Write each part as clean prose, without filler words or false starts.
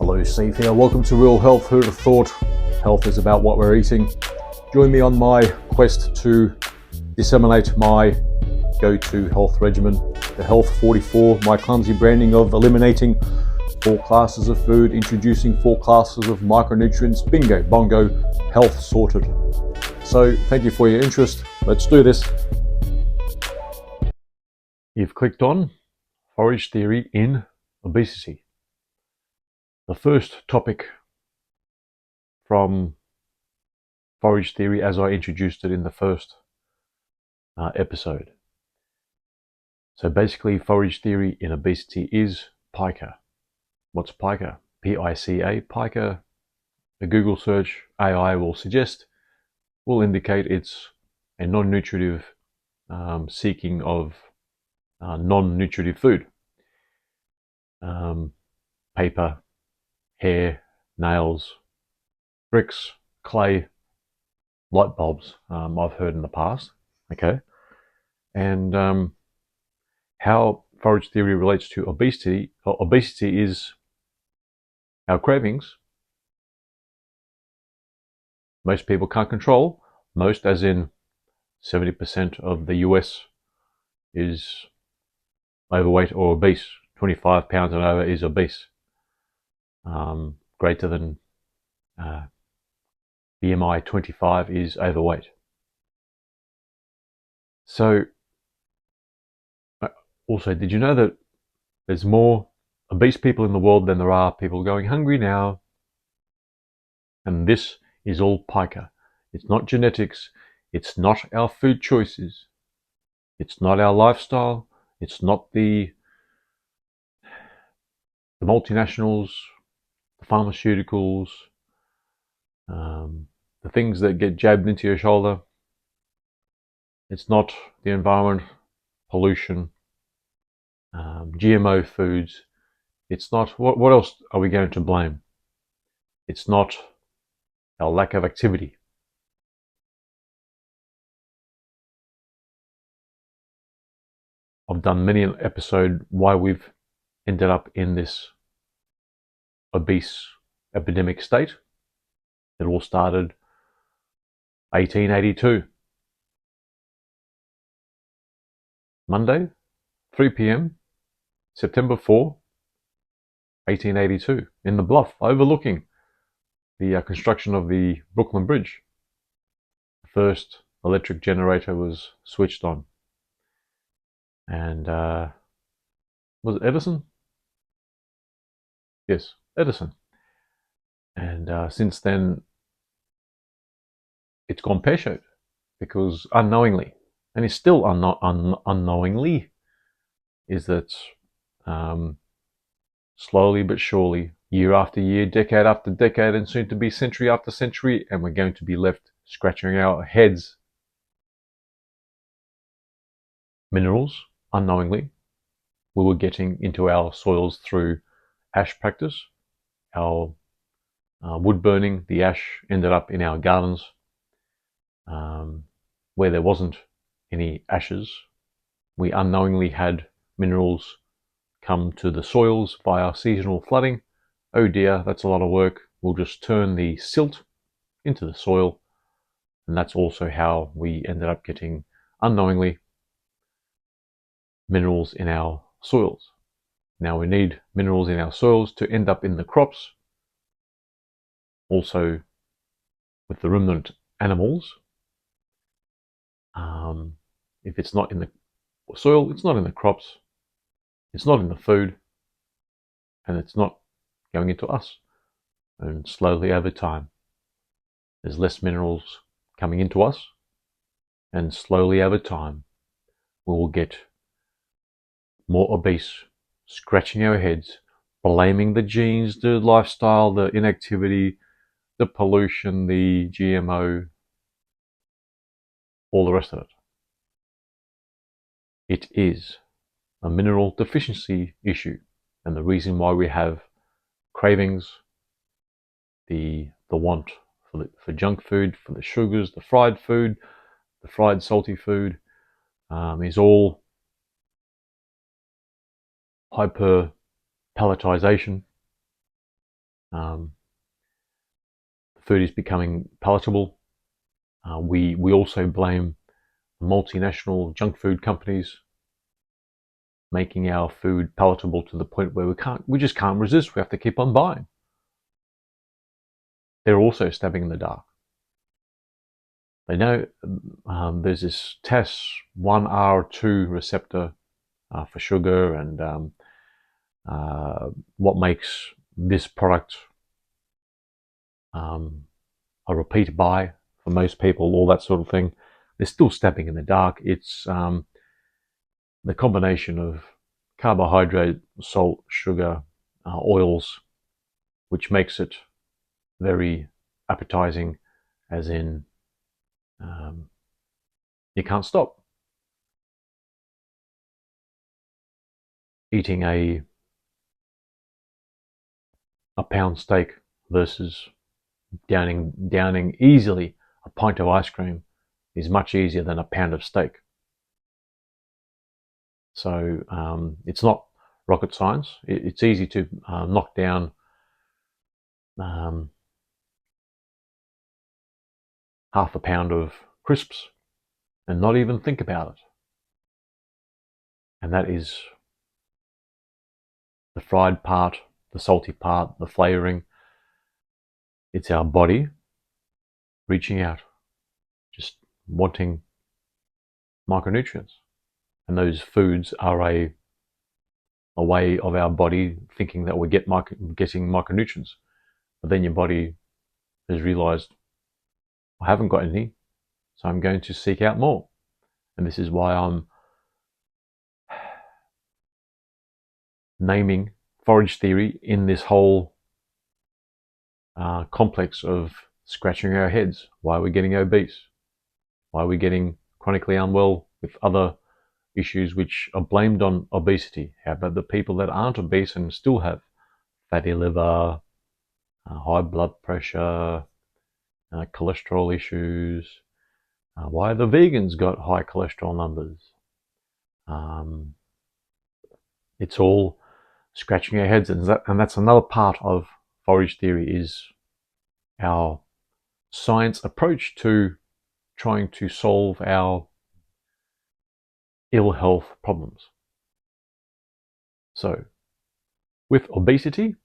Hello, Steve here. Welcome to Real Health. Who'd have thought health is about what we're eating? Join me on my quest to disseminate my go-to health regimen, the Health 44, my clumsy branding of eliminating 4 classes of food, introducing 4 classes of micronutrients. Bingo, bongo, health sorted. So thank you for your interest. Let's do this. You've clicked on Forage Theory in Obesity. The first topic from Forage Theory as I introduced it in the first episode. So basically, Forage Theory in Obesity is pica. What's pica? P-I-C-A. Pica, a Google search, AI will indicate it's a non-nutritive seeking of non-nutritive food. Paper, hair, nails, bricks, clay, light bulbs, I've heard in the past. Okay. And how Forage Theory relates to obesity. Obesity is our cravings. Most people can't control. Most, as in 70% of the US is overweight or obese. 25 pounds and over is obese. Greater than BMI 25 is overweight. So, also, did you know that there's more obese people in the world than there are people going hungry now? And this is all pica. It's not genetics. It's not our food choices. It's not our lifestyle. It's not the multinationals, the pharmaceuticals, the things that get jabbed into your shoulder. It's not the environment, pollution, GMO foods. It's not, what else are we going to blame? It's not our lack of activity. I've done many an episode why we've ended up in this obese epidemic state. It all started 1882. Monday, 3 p.m., September 4, 1882, in the Bluff, overlooking the construction of the Brooklyn Bridge. The first electric generator was switched on. And was it Edison? Yes, Edison. And since then, it's gone pear-shaped because unknowingly, and it's still unknowingly, is that slowly but surely, year after year, decade after decade, and soon to be century after century, and we're going to be left scratching our heads. Minerals, unknowingly, we were getting into our soils through ash practice. Our wood burning, the ash ended up in our gardens where there wasn't any ashes. We unknowingly had minerals come to the soils via seasonal flooding. Oh dear, that's a lot of work. We'll just turn the silt into the soil. And that's also how we ended up getting, unknowingly, minerals in our soils. Now we need minerals in our soils to end up in the crops. Also with the ruminant animals. If it's not in the soil, it's not in the crops, it's not in the food, and it's not going into us. And slowly over time, there's less minerals coming into us, and slowly over time, we will get more obese, scratching our heads, blaming the genes, the lifestyle, the inactivity, the pollution, the GMO, all the rest of it. It is a mineral deficiency issue, and the reason why we have cravings, the want for junk food, for the sugars, the fried food, the fried salty food, is all hyper palletization, The food is becoming palatable. We also blame multinational junk food companies making our food palatable to the point where we just can't resist. We have to keep on buying. They're also stabbing in the dark. They know there's this TES1R2 receptor for sugar, and what makes this product a repeat buy for most people, all that sort of thing. They're still stabbing in the dark. It's the combination of carbohydrate, salt, sugar, oils, which makes it very appetizing, as in you can't stop. Eating a pound steak versus downing easily a pint of ice cream is much easier than a pound of steak. So it's not rocket science. It's easy to knock down half a pound of crisps and not even think about it. And that is the fried part, the salty part, the flavoring. It's our body reaching out, just wanting micronutrients. And those foods are a way of our body thinking that we're getting micronutrients. But then your body has realized, I haven't got any, so I'm going to seek out more. And this is why I'm naming Forage Theory in this whole complex of scratching our heads. Why are we getting obese? Why are we getting chronically unwell with other issues which are blamed on obesity? How about the people that aren't obese and still have fatty liver, high blood pressure, cholesterol issues? Why the vegans got high cholesterol numbers? It's all scratching our heads, and that's another part of Forage Theory, is our science approach to trying to solve our ill health problems. So with obesity,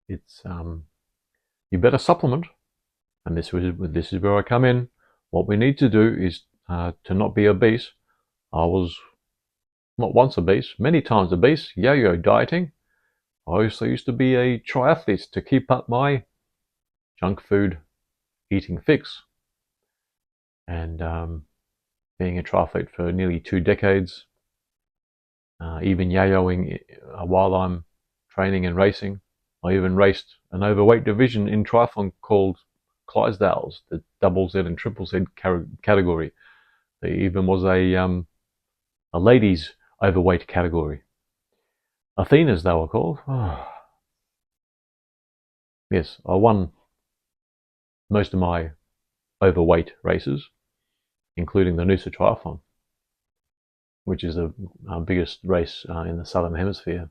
it's you better supplement, and this is where I come in. What we need to do is to not be obese. I was not once obese, many times obese, yo-yo dieting. I also used to be a triathlete to keep up my junk food eating fix. And being a triathlete for nearly 2 decades, even yo-yoing while I'm training and racing. I even raced an overweight division in triathlon called Clydesdales, the double Z and triple Z category. There even was a ladies overweight category. Athenas, they were called. Oh. Yes, I won most of my overweight races, including the Noosa Triathlon, which is the biggest race in the Southern Hemisphere.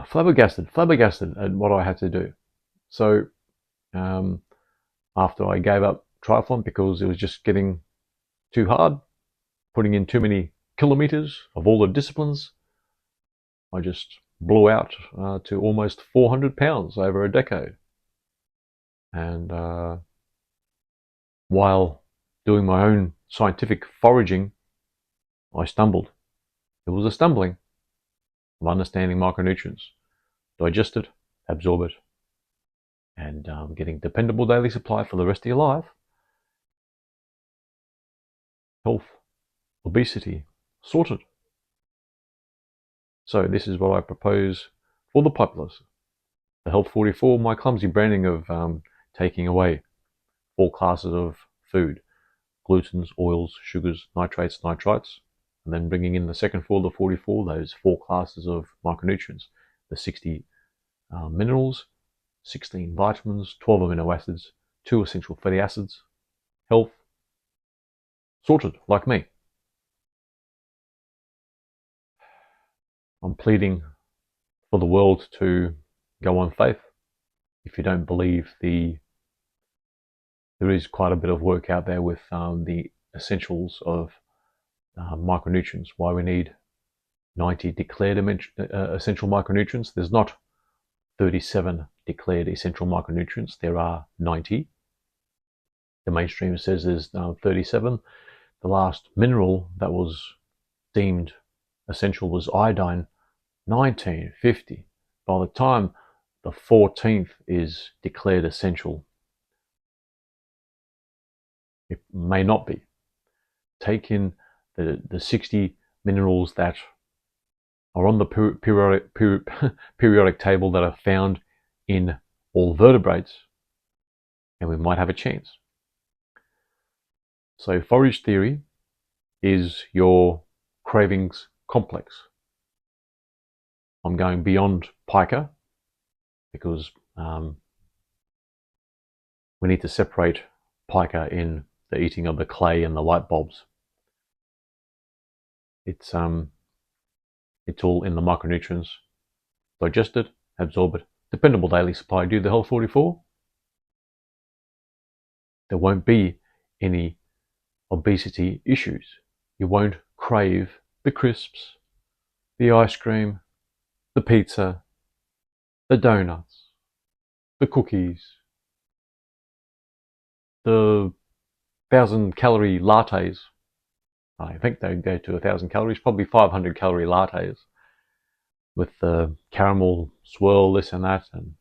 Flabbergasted at what I had to do. So after I gave up triathlon because it was just getting too hard, putting in too many kilometers of all the disciplines, I just blew out to almost 400 pounds over a decade. And while doing my own scientific foraging, I stumbled. It was a stumbling of understanding micronutrients. Digest it, absorb it, and getting dependable daily supply for the rest of your life. Health, obesity, sorted. So this is what I propose for the populace. The Health 44, my clumsy branding of taking away 4 classes of food: glutens, oils, sugars, nitrates, nitrites, and then bringing in the second floor, the 44, those 4 classes of micronutrients, the 60 minerals, 16 vitamins, 12 amino acids, 2 essential fatty acids. Health, sorted, like me. I'm pleading for the world to go on faith. If you don't believe there is quite a bit of work out there with the essentials of micronutrients, why we need 90 declared essential micronutrients. There's not 37 declared essential micronutrients. There are 90. The mainstream says there's 37. The last mineral that was deemed essential was iodine, 1950. By the time the 14th is declared essential, it may not be. Take in the 60 minerals that are on the periodic table that are found in all vertebrates, and we might have a chance. So forage theory is your cravings complex. I'm going beyond pica because we need to separate pica in the eating of the clay and the light bulbs. It's all in the micronutrients. Digest it, absorb it. Dependable daily supply. Do the Health 44. There won't be any obesity issues. You won't crave the crisps, the ice cream, the pizza, the donuts, the cookies, the 1,000-calorie lattes. I think they go to 1,000 calories, probably 500-calorie lattes with the caramel swirl, this and that, and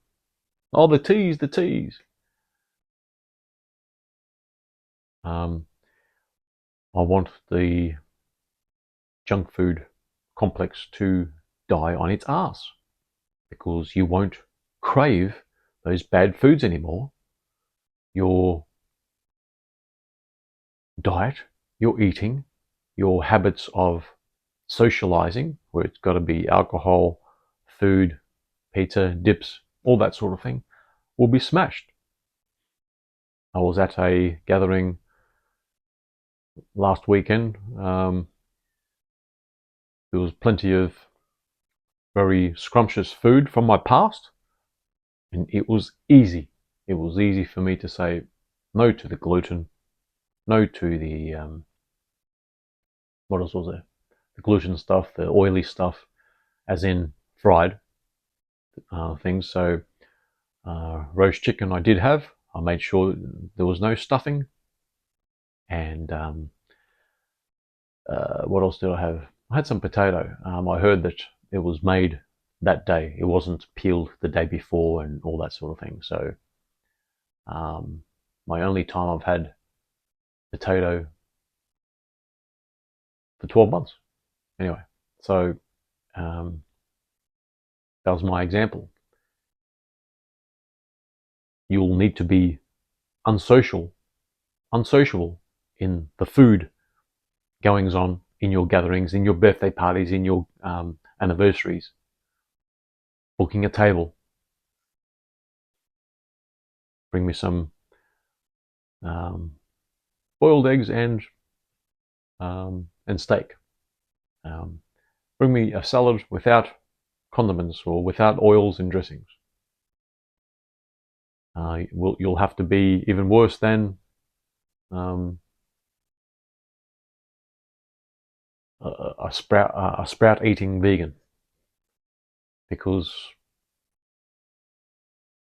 the teas. I want the junk food complex to die on its ass because you won't crave those bad foods anymore. Your diet, your eating, your habits of socializing, where it's got to be alcohol, food, pizza, dips, all that sort of thing, will be smashed. I was at a gathering last weekend. There was plenty of very scrumptious food from my past, and it was easy. It was easy for me to say no to the gluten, no to the what else was there? The gluten stuff, the oily stuff, as in fried things. So roast chicken I did have. I made sure there was no stuffing. And what else did I have? I had some potato. I heard that it was made that day. It wasn't peeled the day before and all that sort of thing. So my only time I've had potato for 12 months. Anyway, so that was my example. You'll need to be unsociable in the food goings on, in your gatherings, in your birthday parties, in your anniversaries, booking a table. Bring me some boiled eggs and steak. Bring me a salad without condiments or without oils and dressings. You'll have to be even worse than a sprout eating vegan, because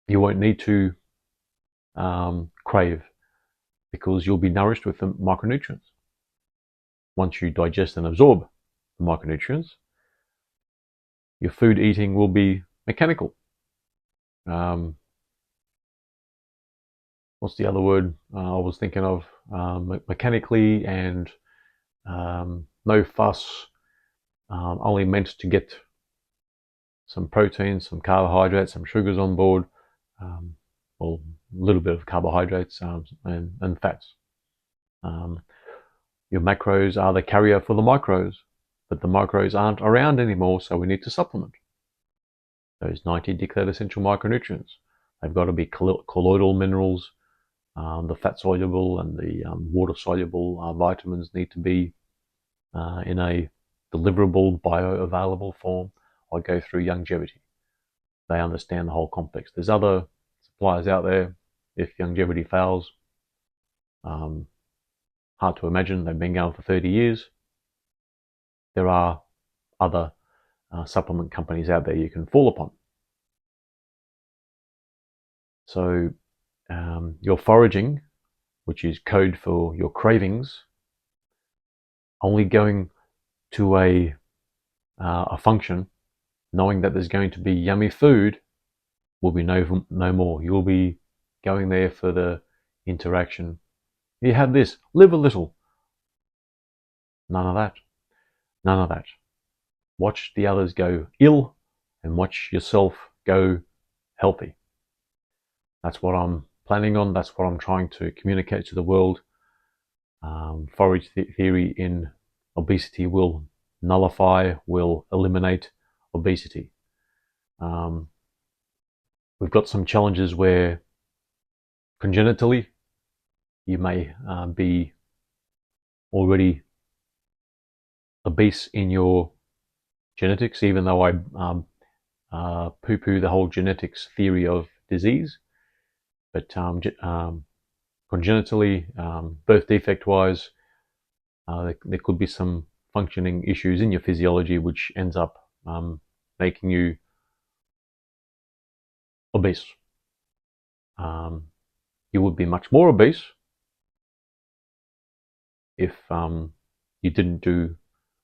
you won't need to crave, because you'll be nourished with the micronutrients. Once you digest and absorb the micronutrients, your food eating will be mechanical. What's the other word I was thinking of? Mechanically and no fuss, only meant to get some protein, some carbohydrates, some sugars on board, well, a little bit of carbohydrates and fats. Your macros are the carrier for the micros, but the micros aren't around anymore, so we need to supplement. Those 90 declared essential micronutrients, they've got to be colloidal minerals. The fat-soluble and the water-soluble vitamins need to be in a deliverable, bioavailable form. I go through longevity. They understand the whole complex. There's other suppliers out there. If longevity fails, hard to imagine. They've been going for 30 years. There are other supplement companies out there you can fall upon. So your foraging, which is code for your cravings, only going to a function, knowing that there's going to be yummy food, will be no more. You'll be going there for the interaction. You have this, live a little. None of that. None of that. Watch the others go ill and watch yourself go healthy. That's what I'm planning on. That's what I'm trying to communicate to the world. Forage theory in obesity will nullify, will eliminate obesity. We've got some challenges where congenitally you may be already obese in your genetics, even though I poo-poo the whole genetics theory of disease. But congenitally, birth defect-wise, there could be some functioning issues in your physiology which ends up making you obese. You would be much more obese if you didn't do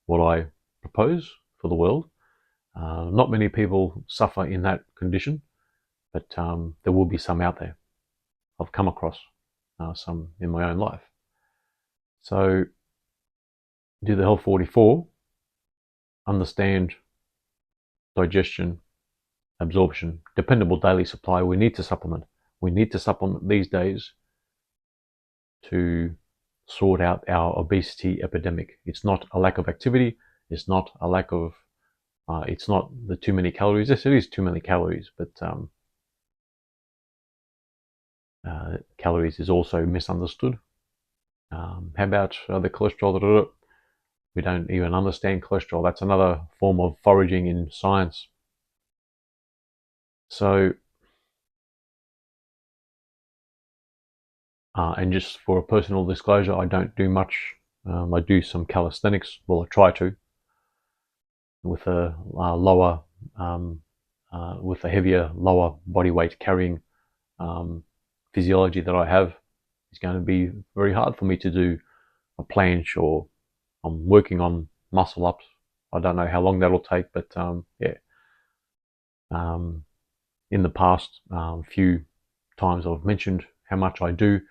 what I propose for the world. Not many people suffer in that condition, but there will be some out there. I've come across some in my own life. So do the Health 44, understand digestion, absorption, dependable daily supply. We need to supplement. We need to supplement these days to sort out our obesity epidemic. It's not a lack of activity. It's not a lack of, it's not the too many calories. Yes, it is too many calories, but calories is also misunderstood. How about the cholesterol? We don't even understand cholesterol. That's another form of foraging in science. So, and just for a personal disclosure, I don't do much. I do some calisthenics. Well, I try to, with a lower, with a heavier, lower body weight carrying physiology that I have. It's going to be very hard for me to do a planche, or I'm working on muscle ups. I don't know how long that'll take, but yeah. In the past few times I've mentioned how much I do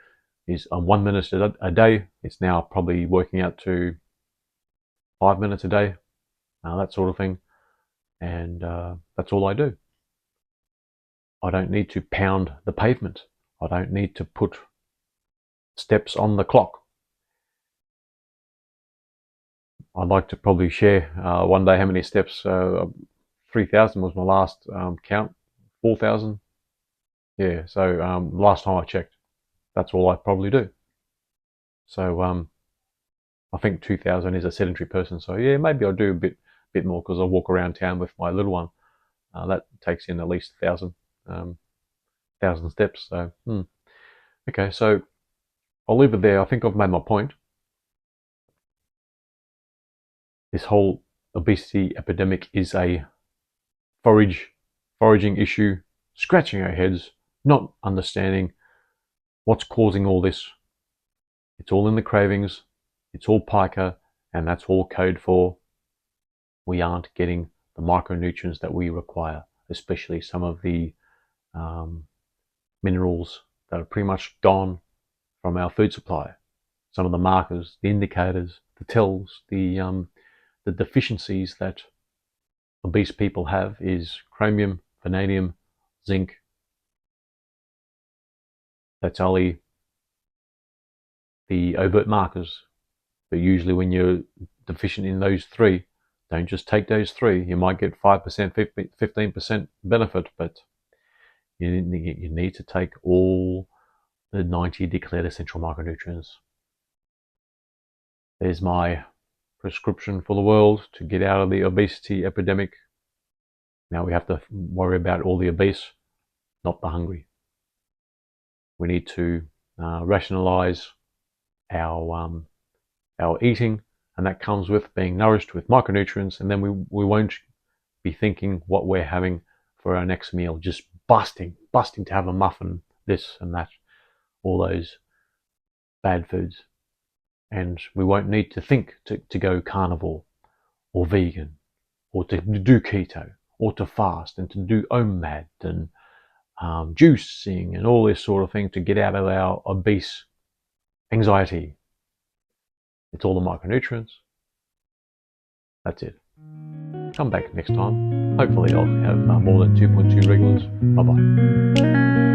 is 1 minute a day. It's now probably working out to 5 minutes a day, that sort of thing. And that's all I do. I don't need to pound the pavement. I don't need to put steps on the clock. I'd like to probably share one day how many steps. 3,000 was my last count. 4,000. Yeah, so last time I checked, that's all I probably do. So I think 2,000 is a sedentary person. So yeah, maybe I'll do a bit more because I walk around town with my little one. That takes in at least 1,000 steps. So okay, so I'll leave it there. I think I've made my point. This whole obesity epidemic is a foraging issue, scratching our heads, not understanding what's causing all this. It's all in the cravings, it's all pica, and that's all code for we aren't getting the micronutrients that we require, especially some of the minerals that are pretty much gone from our food supply. Some of the markers, the indicators, the tells, the deficiencies that obese people have is chromium, vanadium, zinc. That's only the overt markers. But usually when you're deficient in those three, don't just take those three. You might get 5%, 15% benefit, but you need to take all the 90 declared essential micronutrients. There's my prescription for the world to get out of the obesity epidemic. Now we have to worry about all the obese, not the hungry. We need to rationalize our eating, and that comes with being nourished with micronutrients, and then we won't be thinking what we're having for our next meal, just busting to have a muffin, this and that, all those bad foods. And we won't need to think to go carnivore or vegan or to do keto or to fast and to do OMAD and juicing and all this sort of thing to get out of our obese anxiety. It's all the micronutrients. That's it. Come back next time. Hopefully I'll have more than 2.2 regulars. Bye bye.